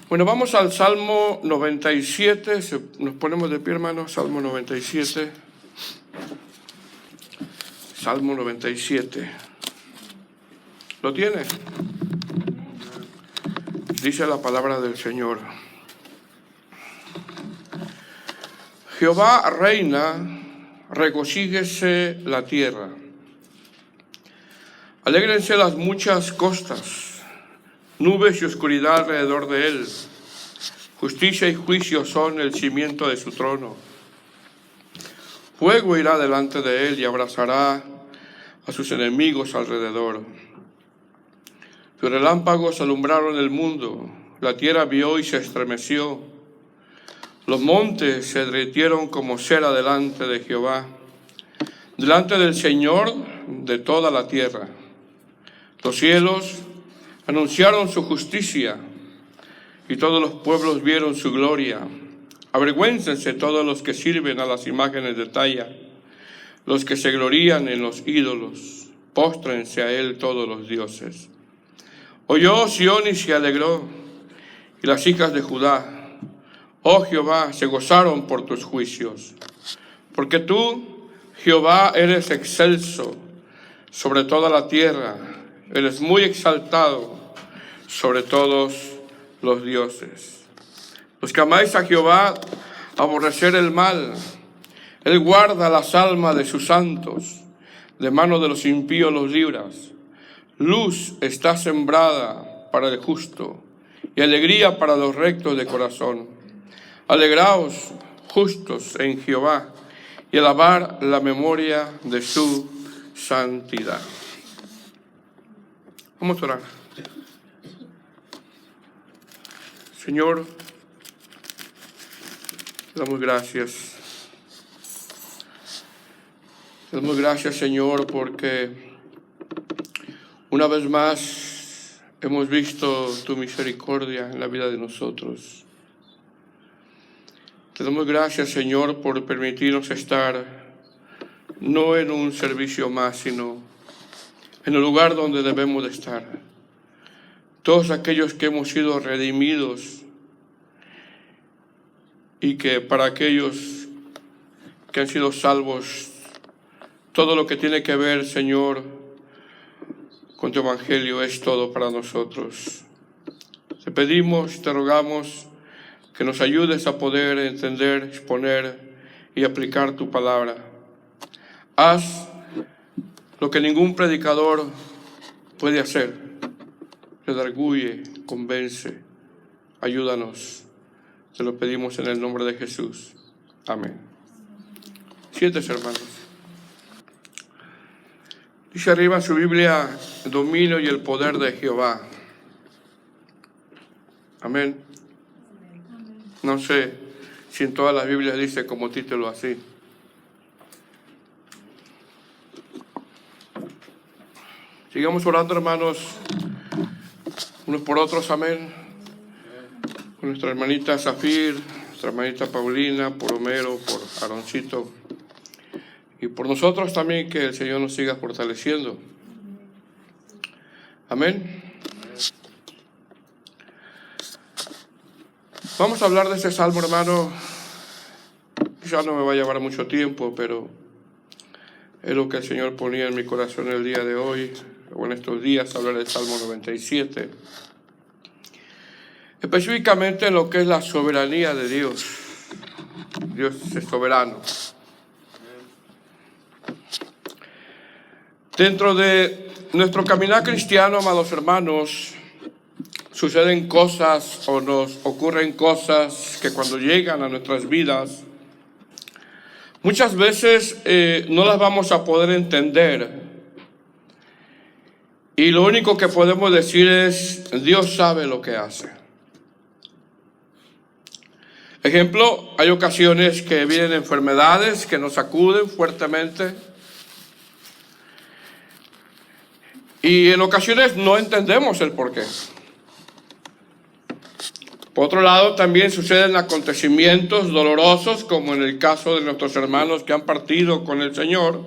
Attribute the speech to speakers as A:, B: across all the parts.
A: Bueno, vamos al Salmo 97. Nos ponemos de pie, hermanos. Salmo 97. Salmo 97. ¿Lo tiene? Dice la palabra del Señor. Jehová reina, regocíguese la tierra. Alégrense las muchas costas, nubes y oscuridad alrededor de él. Justicia y juicio son el cimiento de su trono. Fuego irá delante de él y abrazará a sus enemigos alrededor. Sus relámpagos alumbraron el mundo, la tierra vio y se estremeció. Los montes se derritieron como cera delante de Jehová, delante del Señor de toda la tierra. Los cielos anunciaron su justicia y todos los pueblos vieron su gloria. Avergüéncense todos los que sirven a las imágenes de talla, los que se glorían en los ídolos. Póstrense a él todos los dioses. Oyó Sión y se alegró, y las hijas de Judá, oh Jehová, se gozaron por tus juicios. Porque tú, Jehová, eres excelso sobre toda la tierra, eres muy exaltado sobre todos los dioses. Los que amáis a Jehová, aborrecer el mal. Él guarda las almas de sus santos, de mano de los impíos los libras. Luz está sembrada para el justo, y alegría para los rectos de corazón. Alegraos, justos, en Jehová, y alabar la memoria de su santidad. Vamos a orar. Señor, te damos gracias. Te damos gracias, Señor, porque una vez más hemos visto tu misericordia en la vida de nosotros. Te damos gracias, Señor, por permitirnos estar no en un servicio más, sino en el lugar donde debemos de estar. Todos aquellos que hemos sido redimidos y que para aquellos que han sido salvos, todo lo que tiene que ver, Señor, con tu evangelio es todo para nosotros. Te pedimos, te rogamos que nos ayudes a poder entender, exponer y aplicar tu palabra. Haz lo que ningún predicador puede hacer. Redarguye, convence, ayúdanos. Te lo pedimos en el nombre de Jesús. Amén. Siéntese, hermanos. Dice arriba en su Biblia, el dominio y el poder de Jehová. Amén. No sé si en todas las Biblias dice como título así. Sigamos orando, hermanos, unos por otros, amén. Con nuestra hermanita Zafir, nuestra hermanita Paulina, por Homero, por Aaroncito. Y por nosotros también, que el Señor nos siga fortaleciendo. Amén. Vamos a hablar de este salmo, hermano. Ya no me va a llevar mucho tiempo, pero es lo que el Señor ponía en mi corazón el día de hoy, o en estos días, hablar del Salmo 97. Específicamente en lo que es la soberanía de Dios. Dios es soberano. Dentro de nuestro caminar cristiano, amados hermanos, suceden cosas o nos ocurren cosas que cuando llegan a nuestras vidas, muchas veces no las vamos a poder entender. Y lo único que podemos decir es, Dios sabe lo que hace. Ejemplo, hay ocasiones que vienen enfermedades que nos sacuden fuertemente. Y en ocasiones no entendemos el porqué. Por otro lado, también suceden acontecimientos dolorosos, como en el caso de nuestros hermanos que han partido con el Señor,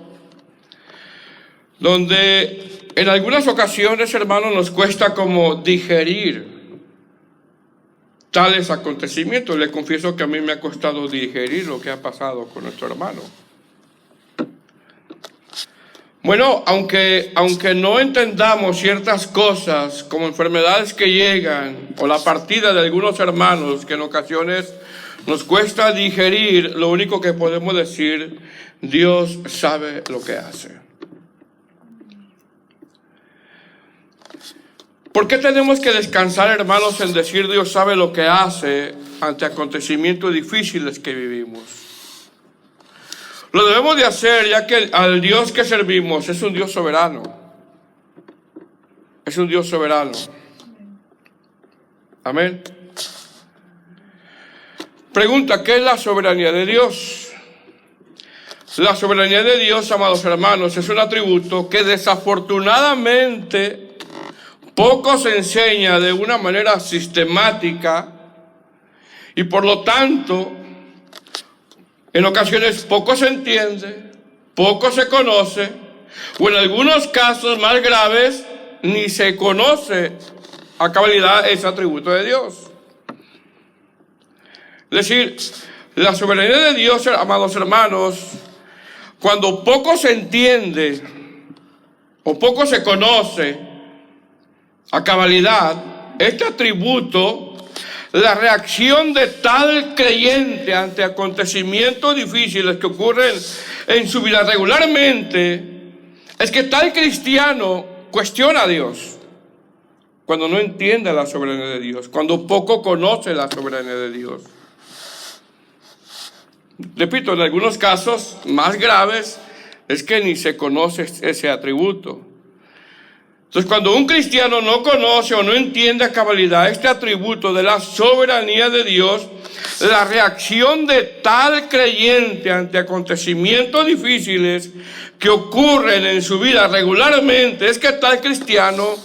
A: donde en algunas ocasiones, hermanos, nos cuesta como digerir tales acontecimientos. Le confieso que a mí me ha costado digerir lo que ha pasado con nuestro hermano. Bueno, aunque no entendamos ciertas cosas como enfermedades que llegan o la partida de algunos hermanos que en ocasiones nos cuesta digerir, lo único que podemos decir, Dios sabe lo que hace. ¿Por qué tenemos que descansar, hermanos, en decir Dios sabe lo que hace ante acontecimientos difíciles que vivimos? Lo debemos de hacer ya que al Dios que servimos es un Dios soberano. Es un Dios soberano. Amén. Pregunta, ¿qué es la soberanía de Dios? La soberanía de Dios, amados hermanos, es un atributo que desafortunadamente poco se enseña de una manera sistemática y por lo tanto en ocasiones poco se entiende, poco se conoce, o en algunos casos más graves ni se conoce a cabalidad ese atributo de Dios. Es decir, la soberanía de Dios, amados hermanos, cuando poco se entiende o poco se conoce a cabalidad este atributo, la reacción de tal creyente ante acontecimientos difíciles que ocurren en su vida regularmente, es que tal cristiano cuestiona a Dios cuando no entiende la soberanía de Dios, cuando poco conoce la soberanía de Dios. Repito, en algunos casos más graves es que ni se conoce ese atributo. Entonces, cuando un cristiano no conoce o no entiende a cabalidad este atributo de la soberanía de Dios, la reacción de tal creyente ante acontecimientos difíciles que ocurren en su vida regularmente es que tal cristiano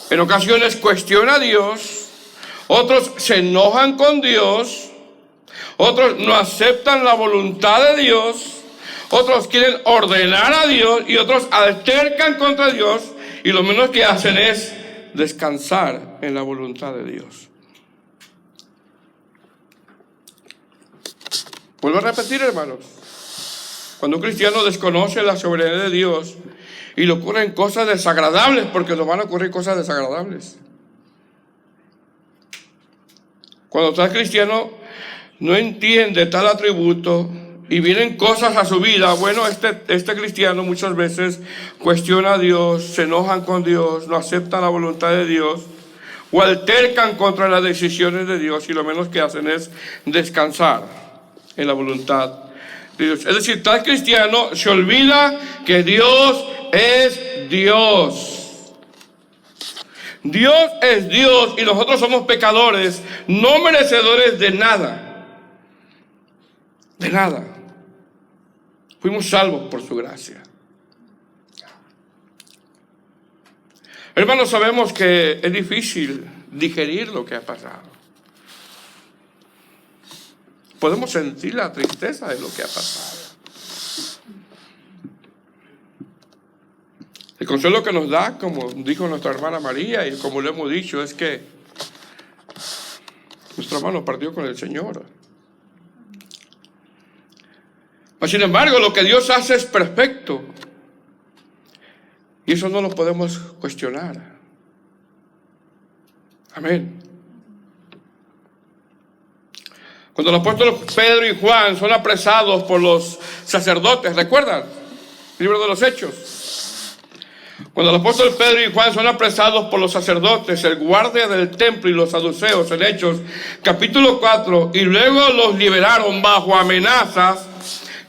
A: en ocasiones cuestiona a Dios, otros se enojan con Dios, otros no aceptan la voluntad de Dios, otros quieren ordenar a Dios y otros altercan contra Dios. Y lo menos que hacen es descansar en la voluntad de Dios. Vuelvo a repetir, hermanos. Cuando un cristiano desconoce la soberanía de Dios y le ocurren cosas desagradables, porque nos van a ocurrir cosas desagradables. Cuando tal cristiano no entiende tal atributo y vienen cosas a su vida, bueno, este cristiano muchas veces cuestiona a Dios, se enojan con Dios, no aceptan la voluntad de Dios, o altercan contra las decisiones de Dios, y lo menos que hacen es descansar en la voluntad de Dios. Es decir, tal cristiano se olvida que Dios es Dios. Dios es Dios y nosotros somos pecadores, no merecedores de nada. De nada. Fuimos salvos por su gracia. Hermanos, sabemos que es difícil digerir lo que ha pasado. Podemos sentir la tristeza de lo que ha pasado. El consuelo que nos da, como dijo nuestra hermana María y como lo hemos dicho, es que nuestro hermano partió con el Señor. Sin embargo, lo que Dios hace es perfecto. Y eso no lo podemos cuestionar. Amén. Cuando los apóstoles Pedro y Juan son apresados por los sacerdotes, ¿recuerdan? El libro de los Hechos. Cuando los apóstoles Pedro y Juan son apresados por los sacerdotes, el guardia del templo y los saduceos, en Hechos capítulo 4, y luego los liberaron bajo amenazas,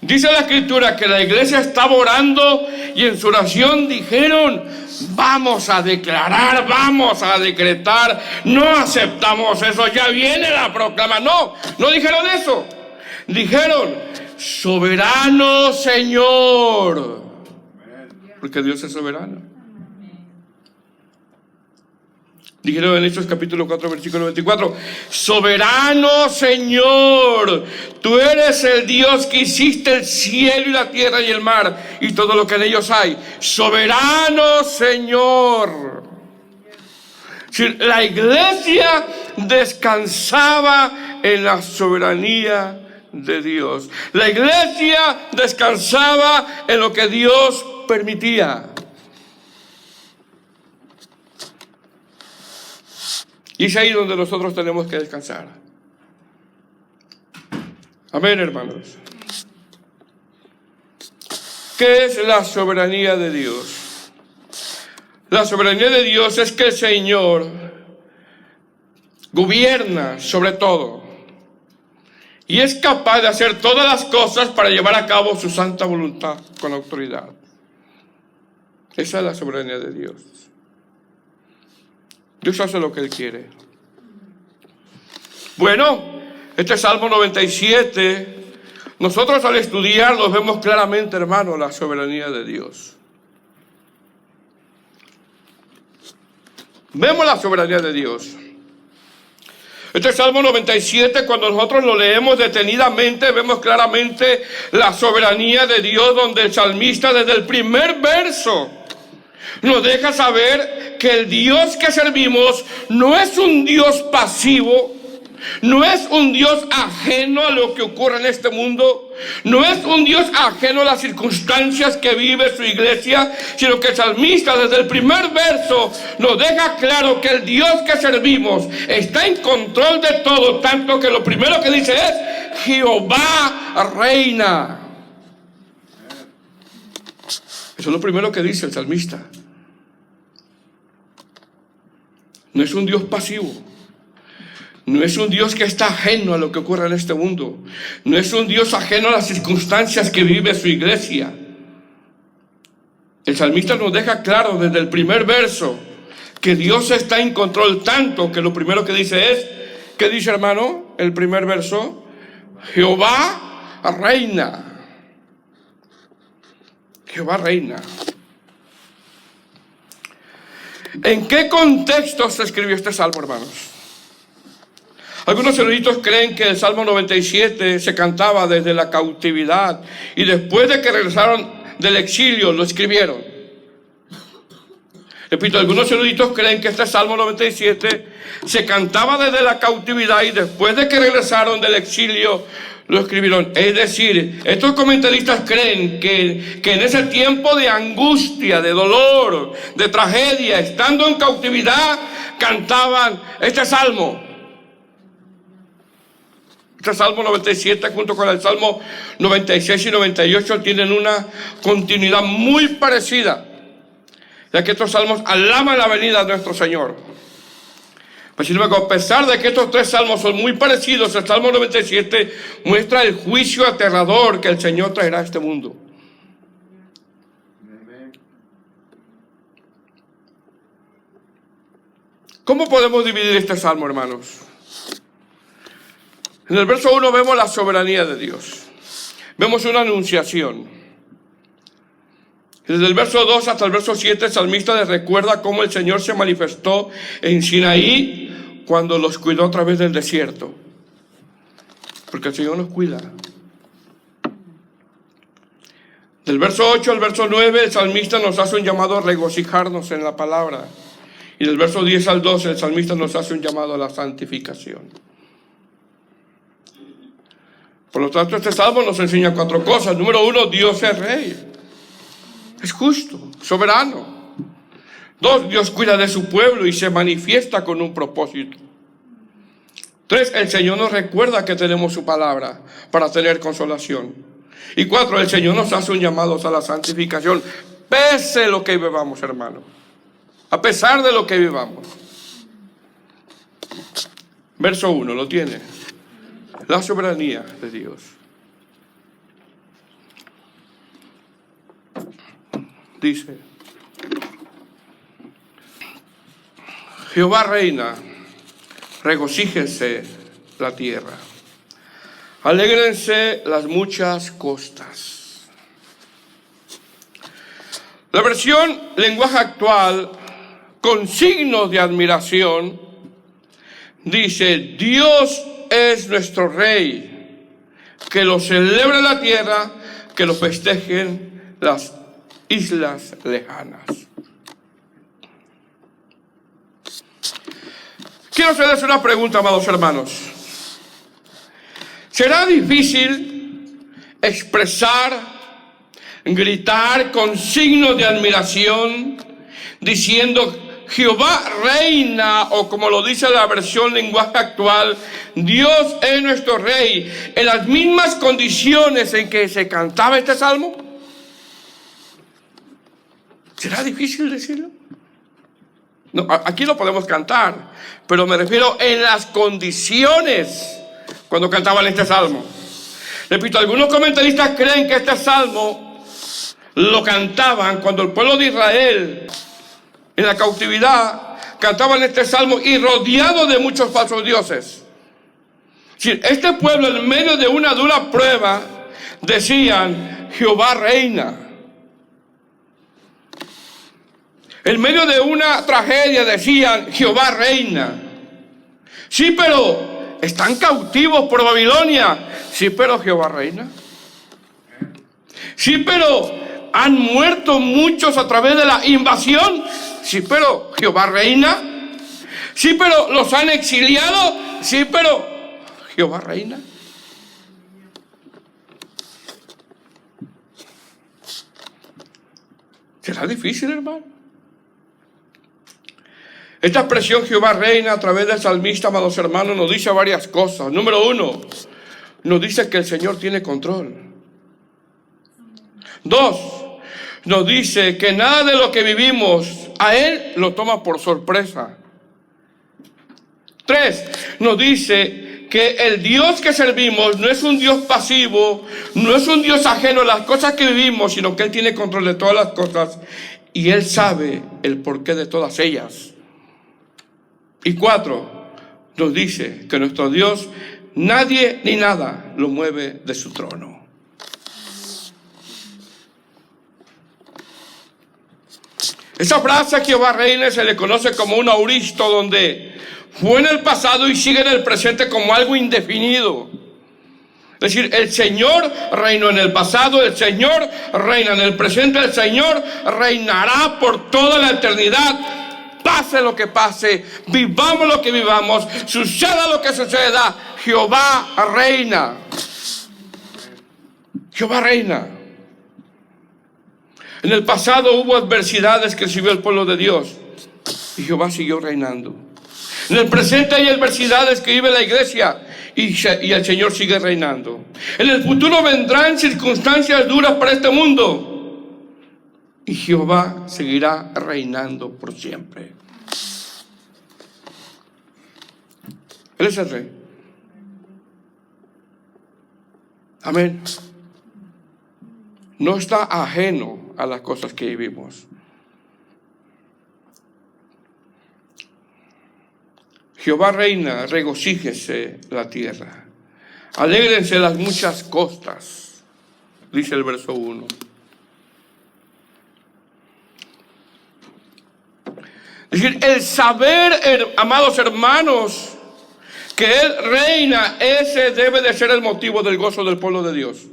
A: dice la Escritura que la iglesia estaba orando y en su oración dijeron: vamos a declarar, vamos a decretar, no aceptamos eso, ya viene la proclama. No dijeron eso. Dijeron: soberano Señor, porque Dios es soberano. Dijeron en Hechos capítulo 4, versículo 24: soberano Señor, tú eres el Dios que hiciste el cielo y la tierra y el mar y todo lo que en ellos hay. Soberano Señor. La iglesia descansaba en la soberanía de Dios. La iglesia descansaba en lo que Dios permitía. Y es ahí donde nosotros tenemos que descansar. Amén, hermanos. ¿Qué es la soberanía de Dios? La soberanía de Dios es que el Señor gobierna sobre todo y es capaz de hacer todas las cosas para llevar a cabo su santa voluntad con autoridad. Esa es la soberanía de Dios. Dios hace lo que Él quiere. Bueno, este Salmo 97, nosotros al estudiarlo vemos claramente, hermano, la soberanía de Dios. Vemos la soberanía de Dios. Este Salmo 97, cuando nosotros lo leemos detenidamente, vemos claramente la soberanía de Dios, donde el salmista desde el primer verso nos deja saber que el Dios que servimos no es un Dios pasivo, no es un Dios ajeno a lo que ocurre en este mundo, no es un Dios ajeno a las circunstancias que vive su iglesia, sino que el salmista desde el primer verso nos deja claro que el Dios que servimos está en control de todo, tanto que lo primero que dice es: Jehová reina. Eso es lo primero que dice el salmista. No es un Dios pasivo. No es un Dios que está ajeno a lo que ocurre en este mundo. No es un Dios ajeno a las circunstancias que vive su iglesia. El salmista nos deja claro desde el primer verso que Dios está en control, tanto que lo primero que dice es, ¿qué dice, hermano? El primer verso: Jehová reina. Jehová reina. ¿En qué contexto se escribió este salmo, hermanos? Algunos eruditos creen que el Salmo 97 se cantaba desde la cautividad y después de que regresaron del exilio lo escribieron. Repito, algunos eruditos creen que este Salmo 97 se cantaba desde la cautividad y después de que regresaron del exilio lo escribieron. Es decir, estos comentaristas creen que en ese tiempo de angustia, de dolor, de tragedia, estando en cautividad, cantaban este salmo. Este Salmo 97 junto con el Salmo 96 y 98 tienen una continuidad muy parecida, ya que estos salmos alaban la venida de nuestro Señor. Pues sin embargo, a pesar de que estos tres salmos son muy parecidos, el Salmo 97 muestra el juicio aterrador que el Señor traerá a este mundo. ¿Cómo podemos dividir este salmo, hermanos? En el verso 1 vemos la soberanía de Dios. Vemos una anunciación. Desde el verso 2 hasta el verso 7, el salmista les recuerda cómo el Señor se manifestó en Sinaí cuando los cuidó a través del desierto. Porque el Señor nos cuida. Del verso 8 al verso 9, el salmista nos hace un llamado a regocijarnos en la palabra. Y del verso 10 al 12, el salmista nos hace un llamado a la santificación. Por lo tanto, este salmo nos enseña cuatro cosas. Número 1, Dios es rey. Es justo, soberano. 2, Dios cuida de su pueblo y se manifiesta con un propósito. 3, el Señor nos recuerda que tenemos su palabra para tener consolación. Y 4, el Señor nos hace un llamado a la santificación, pese lo que vivamos, hermano. A pesar de lo que vivamos. Verso 1, ¿lo tiene? La soberanía de Dios. Dice: Jehová reina, regocíjese la tierra, alégrense las muchas costas. La versión lenguaje actual, con signos de admiración, dice: Dios es nuestro rey, que lo celebre la tierra, que lo festejen las islas lejanas. Quiero hacerles una pregunta, amados hermanos. ¿Será difícil expresar, gritar con signos de admiración, diciendo Jehová reina, o como lo dice la versión lenguaje actual, Dios es nuestro rey, en las mismas condiciones en que se cantaba este salmo? ¿Será difícil decirlo? No, aquí lo podemos cantar, pero me refiero en las condiciones cuando cantaban este salmo. Repito, algunos comentaristas creen que este salmo lo cantaban cuando el pueblo de Israel en la cautividad cantaban este salmo y rodeado de muchos falsos dioses. Este pueblo en medio de una dura prueba decían Jehová reina. En medio de una tragedia decían Jehová reina. Sí, pero están cautivos por Babilonia. Sí, pero Jehová reina. Sí, pero han muerto muchos a través de la invasión. Sí, pero Jehová reina. Sí, pero los han exiliado. Sí, pero Jehová reina. ¿Será difícil, hermano? Esta expresión Jehová reina a través del salmista, amados hermanos, nos dice varias cosas. Número uno, nos dice que el Señor tiene control. Dos, nos dice que nada de lo que vivimos a Él lo toma por sorpresa. Tres, nos dice que el Dios que servimos no es un Dios pasivo, no es un Dios ajeno a las cosas que vivimos, sino que Él tiene control de todas las cosas y Él sabe el porqué de todas ellas. Y cuatro, nos dice que nuestro Dios, nadie ni nada lo mueve de su trono. Esa frase Jehová reina se le conoce como un auristo, donde fue en el pasado y sigue en el presente como algo indefinido. Es decir, el Señor reinó en el pasado, el Señor reina en el presente, el Señor reinará por toda la eternidad. Pase lo que pase, vivamos lo que vivamos, suceda lo que suceda, Jehová reina. Jehová reina. En el pasado hubo adversidades que recibió el pueblo de Dios y Jehová siguió reinando. En el presente hay adversidades que vive la iglesia y el Señor sigue reinando. En el futuro vendrán circunstancias duras para este mundo y Jehová seguirá reinando por siempre. Él es el rey. Amén. No está ajeno a las cosas que vivimos. Jehová reina, regocíjese la tierra. Alégrense las muchas costas, dice el verso 1. Es decir, el saber, amados hermanos, que Él reina, ese debe de ser el motivo del gozo del pueblo de Dios.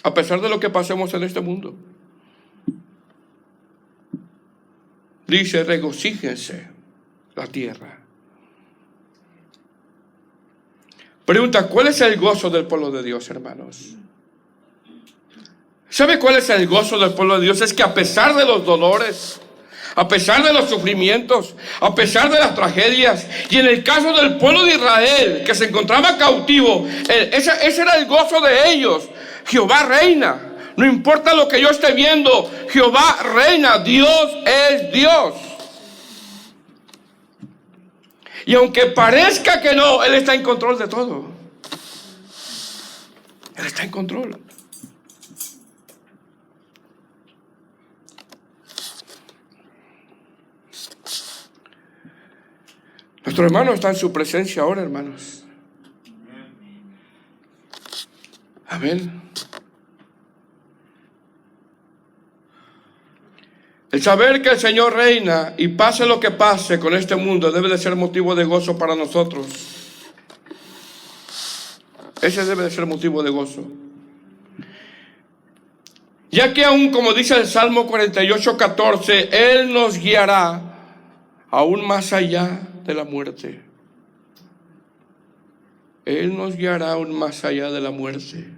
A: A pesar de lo que pasemos en este mundo. Dice, regocíjense la tierra. Pregunta, ¿cuál es el gozo del pueblo de Dios, hermanos? ¿Sabe cuál es el gozo del pueblo de Dios? Es que a pesar de los dolores, a pesar de los sufrimientos, a pesar de las tragedias, y en el caso del pueblo de Israel, que se encontraba cautivo, ese era el gozo de ellos. Jehová reina. No importa lo que yo esté viendo, Jehová reina. Dios es Dios. Y aunque parezca que no, Él está en control de todo. Él está en control. Nuestro hermano está en su presencia ahora, hermanos. Amén. El saber que el Señor reina y pase lo que pase con este mundo debe de ser motivo de gozo para nosotros. Ese debe de ser motivo de gozo. Ya que aún, como dice el Salmo 48:14, Él nos guiará aún más allá de la muerte. Él nos guiará aún más allá de la muerte.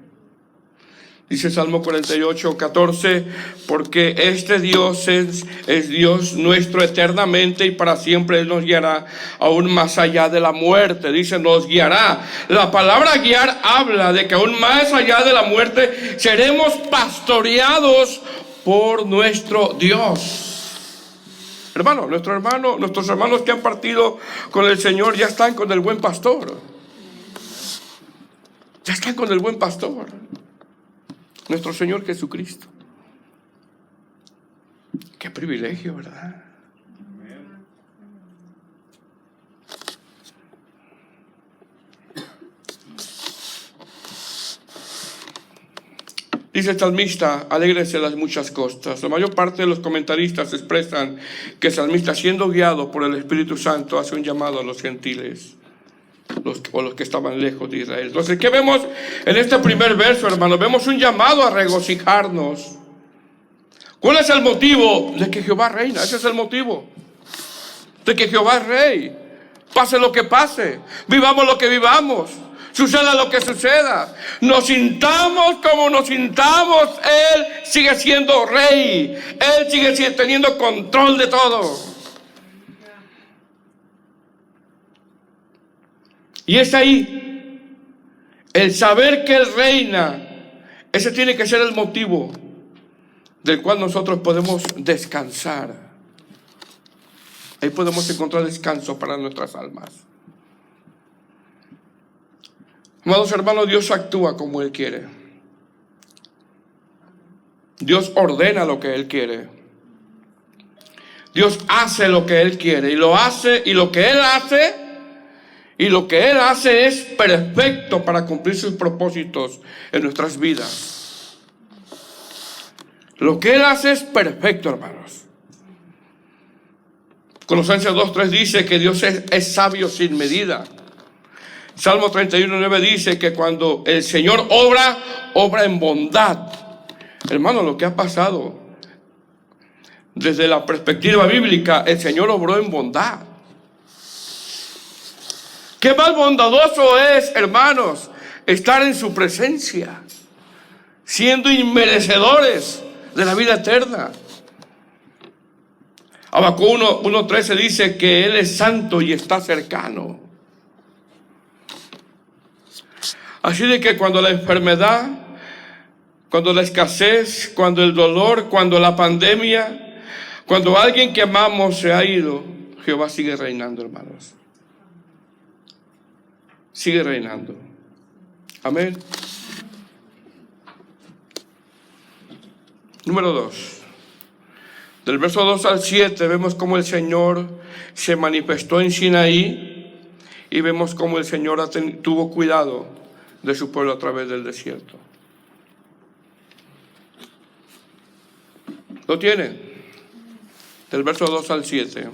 A: Dice Salmo 48, 14, porque este Dios es Dios nuestro eternamente y para siempre Él nos guiará aún más allá de la muerte. Dice, nos guiará. La palabra guiar habla de que aún más allá de la muerte seremos pastoreados por nuestro Dios. Nuestros hermanos que han partido con el Señor ya están con el buen pastor. Ya están con el buen pastor. Nuestro Señor Jesucristo. Qué privilegio, ¿verdad? Dice el salmista, alégrese las muchas costas. La mayor parte de los comentaristas expresan que el salmista, siendo guiado por el Espíritu Santo, hace un llamado a los gentiles, los que estaban lejos de Israel. Entonces, ¿qué vemos en este primer verso, hermano? Vemos un llamado a regocijarnos. ¿Cuál es el motivo? De que Jehová reina. Ese es el motivo. De que Jehová es rey. Pase lo que pase. Vivamos lo que vivamos. Suceda lo que suceda. Nos sintamos como nos sintamos. Él sigue siendo rey. Él sigue teniendo control de todo. Y es ahí, el saber que Él reina, ese tiene que ser el motivo del cual nosotros podemos descansar. Ahí podemos encontrar descanso para nuestras almas. Amados hermanos, Dios actúa como Él quiere. Dios ordena lo que Él quiere. Dios hace lo que Él quiere y lo hace, y lo que Él hace... Y lo que Él hace es perfecto para cumplir sus propósitos en nuestras vidas. Lo que Él hace es perfecto, hermanos. Colosenses 2:3 dice que Dios es sabio sin medida. Salmo 31:9 dice que cuando el Señor obra en bondad. Hermano, lo que ha pasado desde la perspectiva bíblica, el Señor obró en bondad. Qué más bondadoso es, hermanos, estar en su presencia, siendo inmerecedores de la vida eterna. Habacuc 1:13 dice que Él es santo y está cercano. Así de que cuando la enfermedad, cuando la escasez, cuando el dolor, cuando la pandemia, cuando alguien que amamos se ha ido, Jehová sigue reinando, hermanos. Sigue reinando. Amén. Número 2. Del verso 2 al 7 vemos cómo el Señor se manifestó en Sinaí y vemos cómo el Señor tuvo cuidado de su pueblo a través del desierto. ¿Lo tienen? Del verso 2 al 7.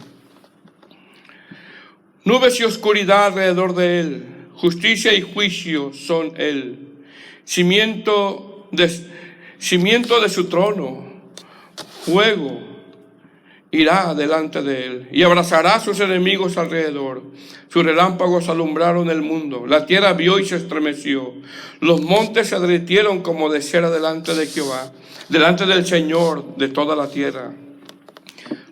A: Nubes y oscuridad alrededor de Él. Justicia y juicio son Él. Cimiento de su trono. Fuego irá delante de Él y abrazará a sus enemigos alrededor. Sus relámpagos alumbraron el mundo. La tierra vio y se estremeció. Los montes se derritieron como de cera delante de Jehová, delante del Señor de toda la tierra.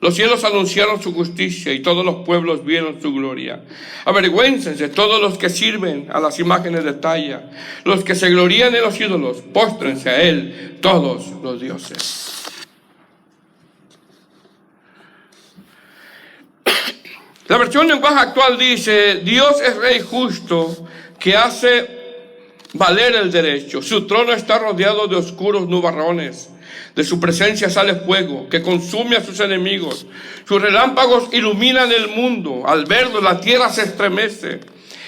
A: Los cielos anunciaron su justicia y todos los pueblos vieron su gloria. Avergüéncense todos los que sirven a las imágenes de talla, los que se glorían en los ídolos, póstrense a Él todos los dioses. La versión lenguaje actual dice: Dios es rey justo que hace valer el derecho. Su trono está rodeado de oscuros nubarrones. De su presencia sale fuego que consume a sus enemigos. Sus relámpagos iluminan el mundo. Al verlo, la tierra se estremece.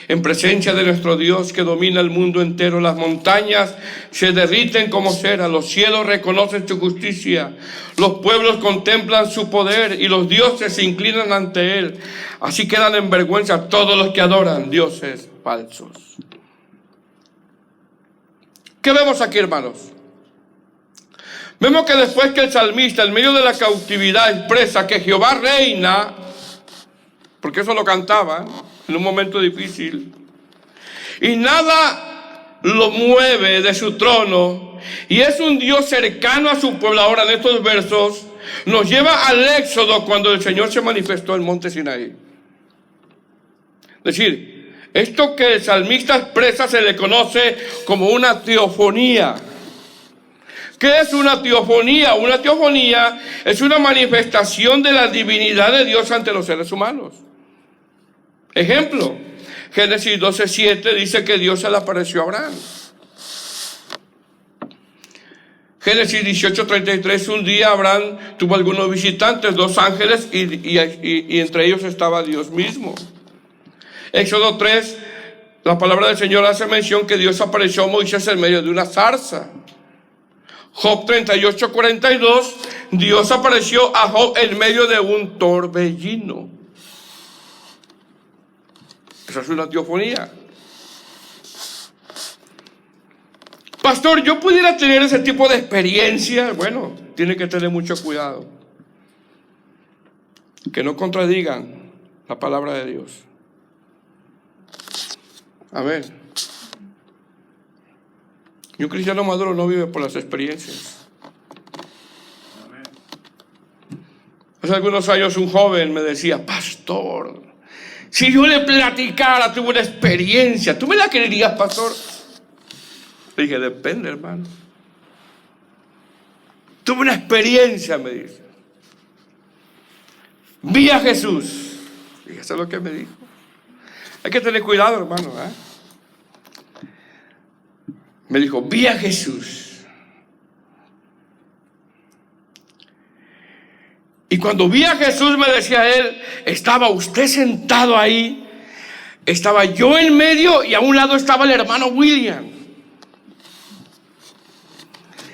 A: En presencia de nuestro Dios que domina el mundo entero, las montañas se derriten como cera. Los cielos reconocen su justicia. Los pueblos contemplan su poder y los dioses se inclinan ante Él. Así quedan en vergüenza todos los que adoran dioses falsos. ¿Qué vemos aquí, hermanos? Vemos que después que el salmista, en medio de la cautividad, expresa que Jehová reina, porque eso lo cantaba en un momento difícil. Y nada lo mueve de su trono, y es un Dios cercano a su pueblo. Ahora en estos versos nos lleva al Éxodo, cuando el Señor se manifestó en el monte Sinaí. Es decir, esto que el salmista expresa se le conoce como una teofonía. ¿Qué es una teofonía? Una teofonía es una manifestación de la divinidad de Dios ante los seres humanos. Ejemplo, Génesis 12:7 dice que Dios se le apareció a Abraham. Génesis 18:33, un día Abraham tuvo algunos visitantes, 2 ángeles, y entre ellos estaba Dios mismo. Éxodo 3, la palabra del Señor hace mención que Dios apareció a Moisés en medio de una zarza. Job 38:42, Dios apareció a Job en medio de un torbellino. Esa es una teofonía. Pastor, ¿yo pudiera tener ese tipo de experiencia? Bueno, tiene que tener mucho cuidado. Que no contradigan la palabra de Dios. Amén. Y un cristiano maduro no vive por las experiencias. Hace algunos años un joven me decía: pastor, si yo le platicara, tuve una experiencia, ¿tú me la creerías, pastor? Le dije: depende, hermano. Tuve una experiencia, me dice. Vi a Jesús. Y eso es lo que me dijo. Hay que tener cuidado, hermano, ¿eh? Me dijo: vi a Jesús. Y cuando vi a Jesús, me decía él, estaba usted sentado ahí, estaba yo en medio y a un lado estaba el hermano William.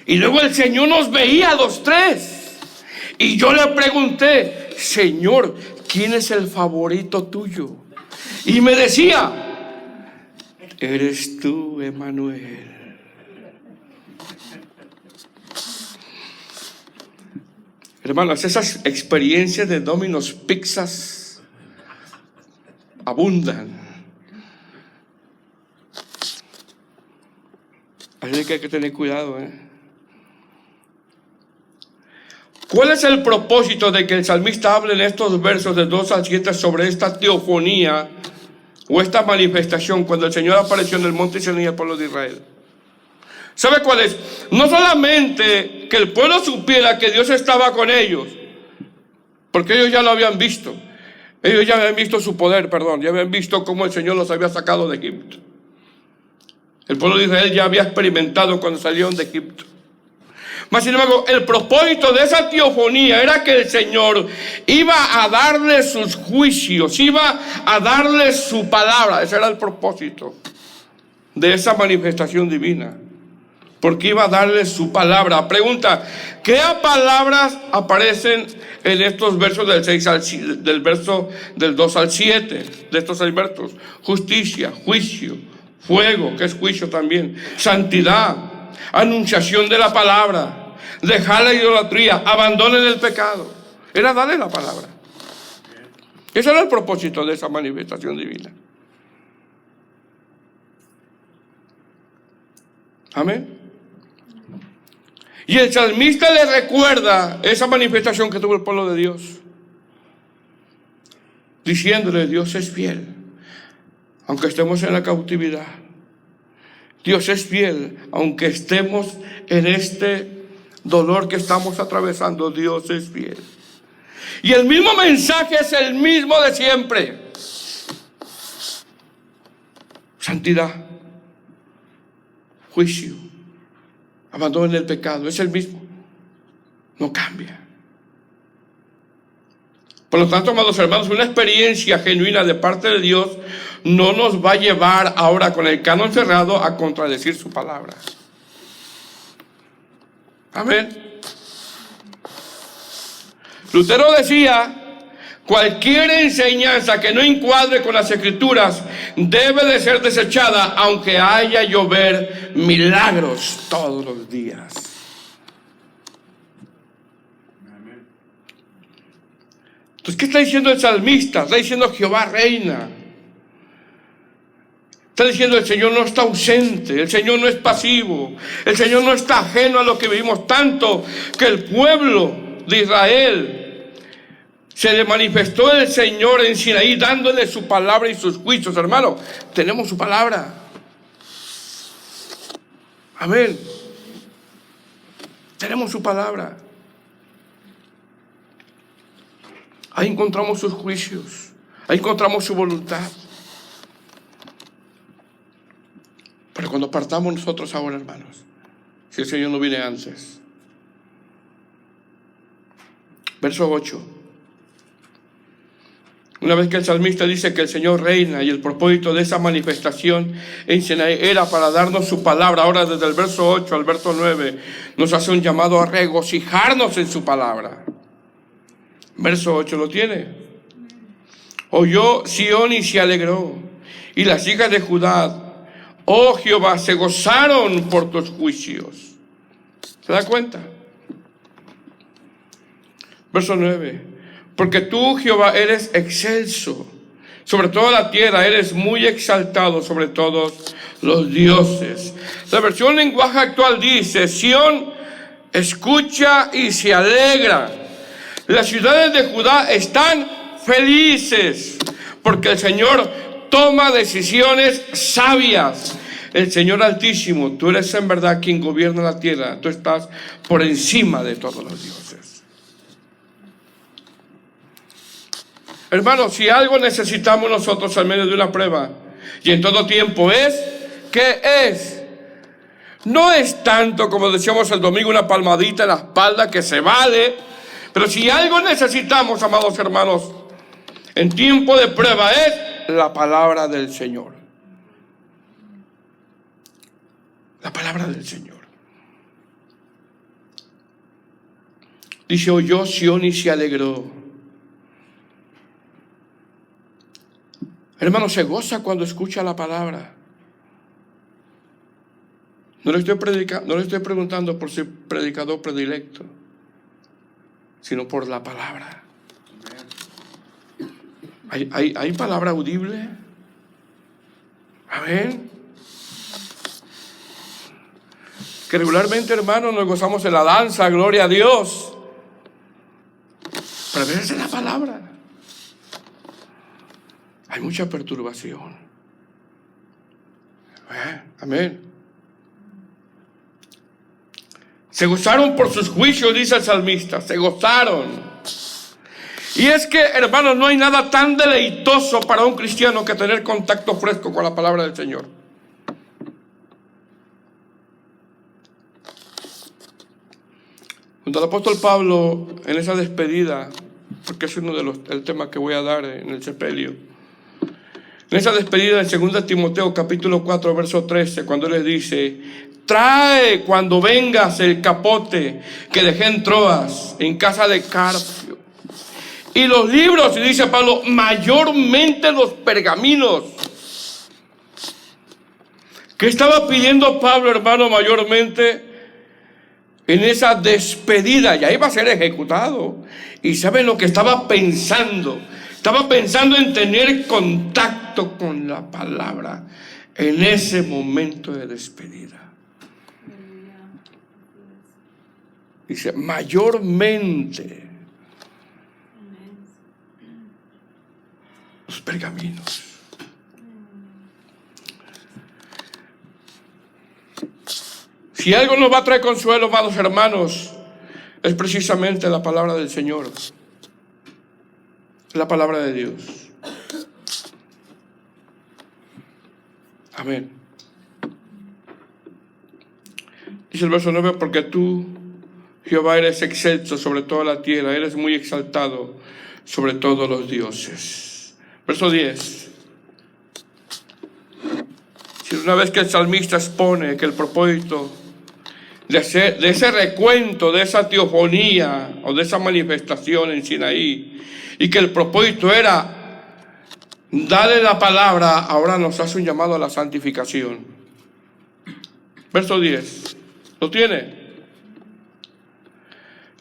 A: Y luego el Señor nos veía a los 3. Y yo le pregunté: Señor, ¿quién es el favorito tuyo? Y me decía: eres tú, Emanuel. Hermanos, esas experiencias de Domino's Pizzas abundan. Así que hay que tener cuidado, ¿eh? ¿Cuál es el propósito de que el salmista hable en estos versos de 2 al 7 sobre esta teofonía o esta manifestación cuando el Señor apareció en el monte Sinaí al pueblo de Israel? ¿Sabe cuál es? No solamente que el pueblo supiera que Dios estaba con ellos, porque ellos ya lo habían visto. Ellos ya habían visto su poder, ya habían visto cómo el Señor los había sacado de Egipto. El pueblo de Israel ya había experimentado cuando salieron de Egipto. Mas sin embargo, el propósito de esa teofonía era que el Señor iba a darle sus juicios, iba a darle su palabra. Ese era el propósito de esa manifestación divina. Porque iba a darle su palabra. Pregunta: ¿qué palabras aparecen en estos versos del 2 al 7? De estos 6 versos. Justicia, juicio, fuego, que es juicio también, santidad, anunciación de la palabra, dejar la idolatría, abandonen el pecado. Era darle la palabra. Ese era el propósito de esa manifestación divina. Amén. Y el salmista le recuerda esa manifestación que tuvo el pueblo de Dios, diciéndole: Dios es fiel, aunque estemos en la cautividad. Dios es fiel, aunque estemos en este dolor que estamos atravesando. Dios es fiel. Y el mismo mensaje es el mismo de siempre: santidad, juicio, abandonen el pecado. Es el mismo, no cambia. Por lo tanto, amados hermanos, una experiencia genuina de parte de Dios no nos va a llevar ahora con el canon cerrado a contradecir su palabra. Amén. Lutero decía: cualquier enseñanza que no encuadre con las Escrituras debe de ser desechada, aunque haya llover milagros todos los días. Entonces, ¿qué está diciendo el salmista? Está diciendo Jehová reina. Está diciendo el Señor no está ausente, el Señor no es pasivo, el Señor no está ajeno a lo que vivimos, tanto que el pueblo de Israel se le manifestó el Señor en Sinaí dándole su palabra y sus juicios. Hermano, tenemos su palabra. Amén. Tenemos su palabra. Ahí encontramos sus juicios, ahí encontramos su voluntad. Pero cuando partamos nosotros ahora, hermanos, si el Señor no viene antes. Verso 8. Una vez que el salmista dice que el Señor reina y el propósito de esa manifestación en Sinaí era para darnos su palabra, ahora desde el verso 8 al verso 9 nos hace un llamado a regocijarnos en su palabra. Verso 8, ¿lo tiene? Oyó Sión y se alegró, y las hijas de Judá, oh Jehová, se gozaron por tus juicios. ¿Se da cuenta? Verso 9. Porque tú, Jehová, eres excelso sobre toda la tierra, eres muy exaltado sobre todos los dioses. La versión lenguaje actual dice: Sión escucha y se alegra. Las ciudades de Judá están felices porque el Señor toma decisiones sabias. El Señor Altísimo, tú eres en verdad quien gobierna la tierra. Tú estás por encima de todos los dioses. Hermanos, si algo necesitamos nosotros en medio de una prueba, y en todo tiempo es, ¿qué es? No es tanto, como decíamos el domingo, una palmadita en la espalda, que se vale. Pero si algo necesitamos, amados hermanos, en tiempo de prueba es la palabra del Señor. La palabra del Señor. Dice: oyó Sión y se alegró. Hermano, se goza cuando escucha la palabra. No le estoy preguntando por ser predicador predilecto, sino por la palabra. ¿Hay palabra audible? Amén. Que regularmente, hermanos, nos gozamos en la danza, gloria a Dios. Pero a veces en la palabra hay mucha perturbación. Amén. Se gozaron por sus juicios, dice el salmista. Se gozaron. Y es que, hermanos, no hay nada tan deleitoso para un cristiano que tener contacto fresco con la palabra del Señor. Junto al apóstol Pablo, en esa despedida, porque es uno de el tema que voy a dar en el sepelio, en esa despedida en 2 Timoteo capítulo 4 verso 13, cuando les dice: trae cuando vengas el capote que dejé en Troas, en casa de Carpio, y los libros, y dice Pablo, mayormente los pergaminos. ¿Qué estaba pidiendo Pablo, hermano, mayormente en esa despedida? Ya iba a ser ejecutado. ¿Y saben lo que estaba pensando? Estaba pensando en tener contacto con la palabra en ese momento de despedida. Dice, mayormente los pergaminos. Si algo nos va a traer consuelo, amados hermanos, es precisamente la palabra del Señor. La palabra de Dios. Amén. Dice el verso 9, porque tú, Jehová, eres excelso sobre toda la tierra, eres muy exaltado sobre todos los dioses. Verso 10. Si una vez que el salmista expone que el propósito de ese recuento, de esa teofonía o de esa manifestación en Sinaí, y que el propósito era darle la palabra, ahora nos hace un llamado a la santificación. Verso 10. ¿Lo tiene?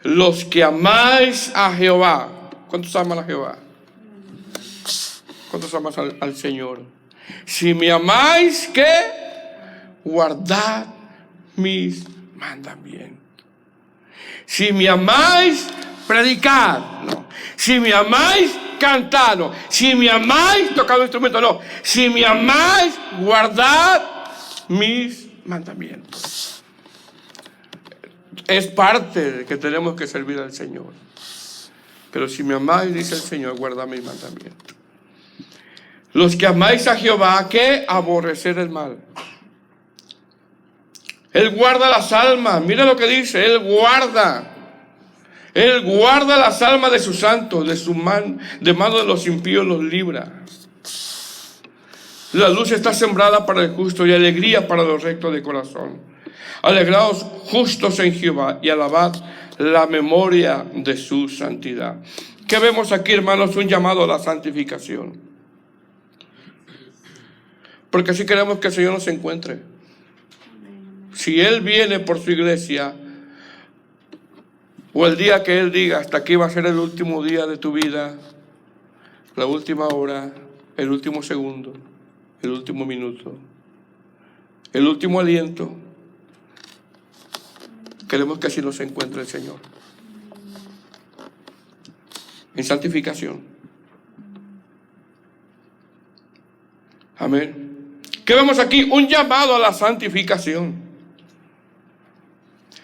A: Los que amáis a Jehová, ¿Cuántos aman a Jehová? ¿Cuántos aman al Señor? Si me amáis, ¿qué? Guardad mis mandamientos. Si me amáis, predicad. No. Si me amáis, cantad. No. Si me amáis, tocad un instrumento. No. Si me amáis, guardad mis mandamientos. Es parte de que tenemos que servir al Señor. Pero si me amáis, dice el Señor, guardad mis mandamientos. Los que amáis a Jehová, ¿qué? Aborrecer el mal. Él guarda las almas. Mira lo que dice. Él guarda las almas de sus santos, de mano de los impíos los libra. La luz está sembrada para el justo y alegría para los rectos de corazón. Alegraos justos en Jehová y alabad la memoria de su santidad. ¿Qué vemos aquí, hermanos? Un llamado a la santificación. Porque así queremos que el Señor nos encuentre. Si Él viene por su iglesia, o el día que Él diga, hasta aquí va a ser el último día de tu vida, la última hora, el último segundo, el último minuto, el último aliento, queremos que así nos encuentre el Señor. En santificación. Amén. ¿Qué vemos aquí? Un llamado a la santificación.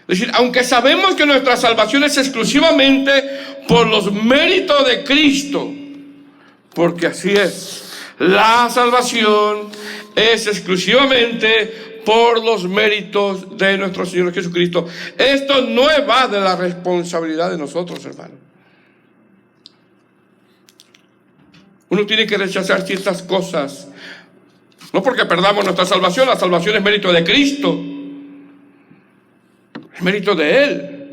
A: Es decir, aunque sabemos que nuestra salvación es exclusivamente por los méritos de Cristo, porque así es, la salvación es exclusivamente por los méritos de nuestro Señor Jesucristo. Esto no va de la responsabilidad de nosotros, hermano. Uno tiene que rechazar ciertas cosas, no porque perdamos nuestra salvación. La salvación es mérito de Cristo. Es mérito de Él.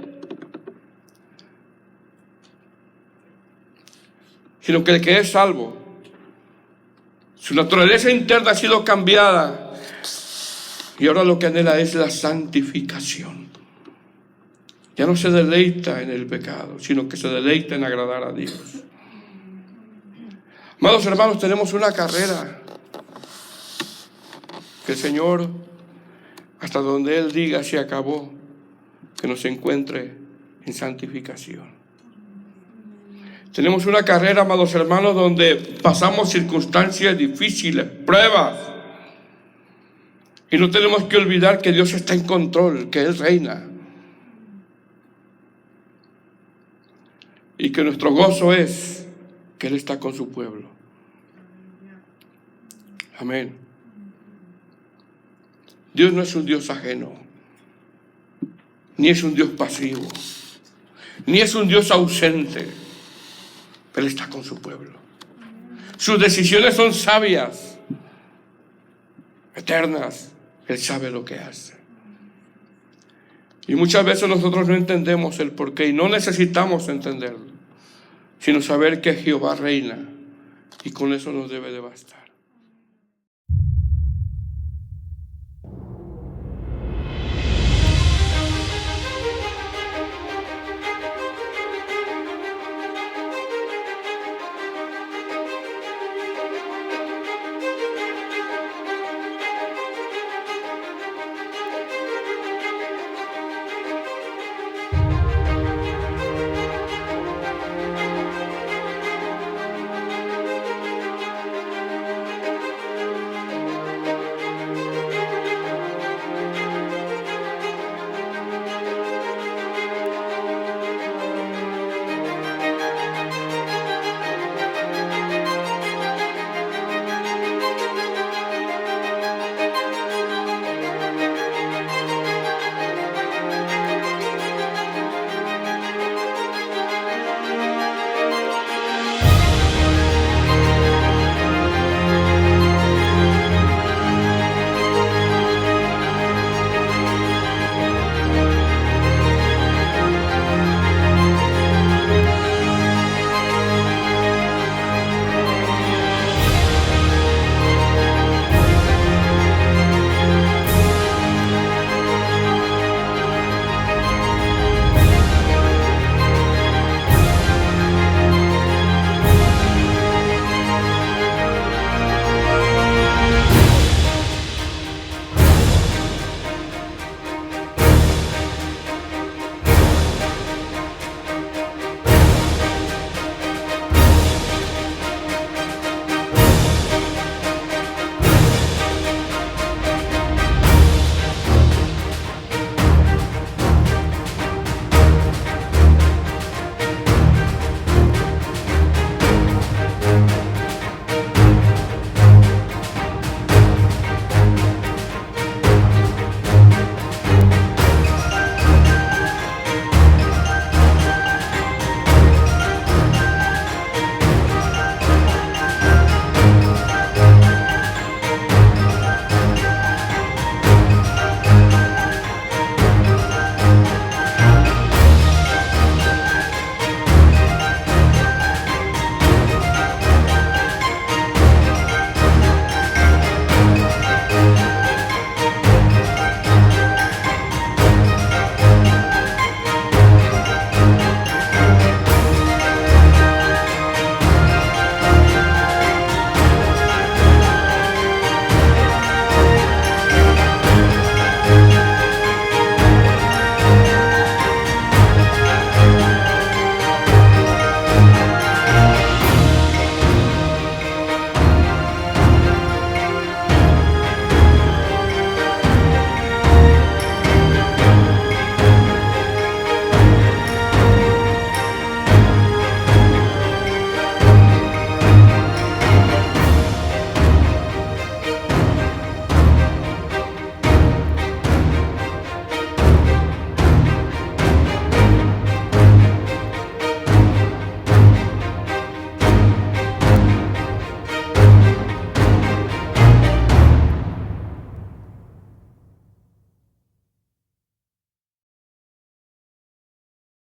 A: Sino que el que es salvo, su naturaleza interna ha sido cambiada y ahora lo que anhela es la santificación. Ya no se deleita en el pecado, sino que se deleita en agradar a Dios. Amados hermanos, tenemos una carrera que el Señor, hasta donde Él diga se acabó, que nos encuentre en santificación. Tenemos una carrera, amados hermanos, donde pasamos circunstancias difíciles, pruebas. Y no tenemos que olvidar que Dios está en control, que Él reina. Y que nuestro gozo es que Él está con su pueblo. Amén. Dios no es un Dios ajeno, ni es un Dios pasivo, ni es un Dios ausente. Él está con su pueblo. Sus decisiones son sabias, eternas. Él sabe lo que hace. Y muchas veces nosotros no entendemos el porqué, y no necesitamos entenderlo, sino saber que Jehová reina, y con eso nos debe de bastar.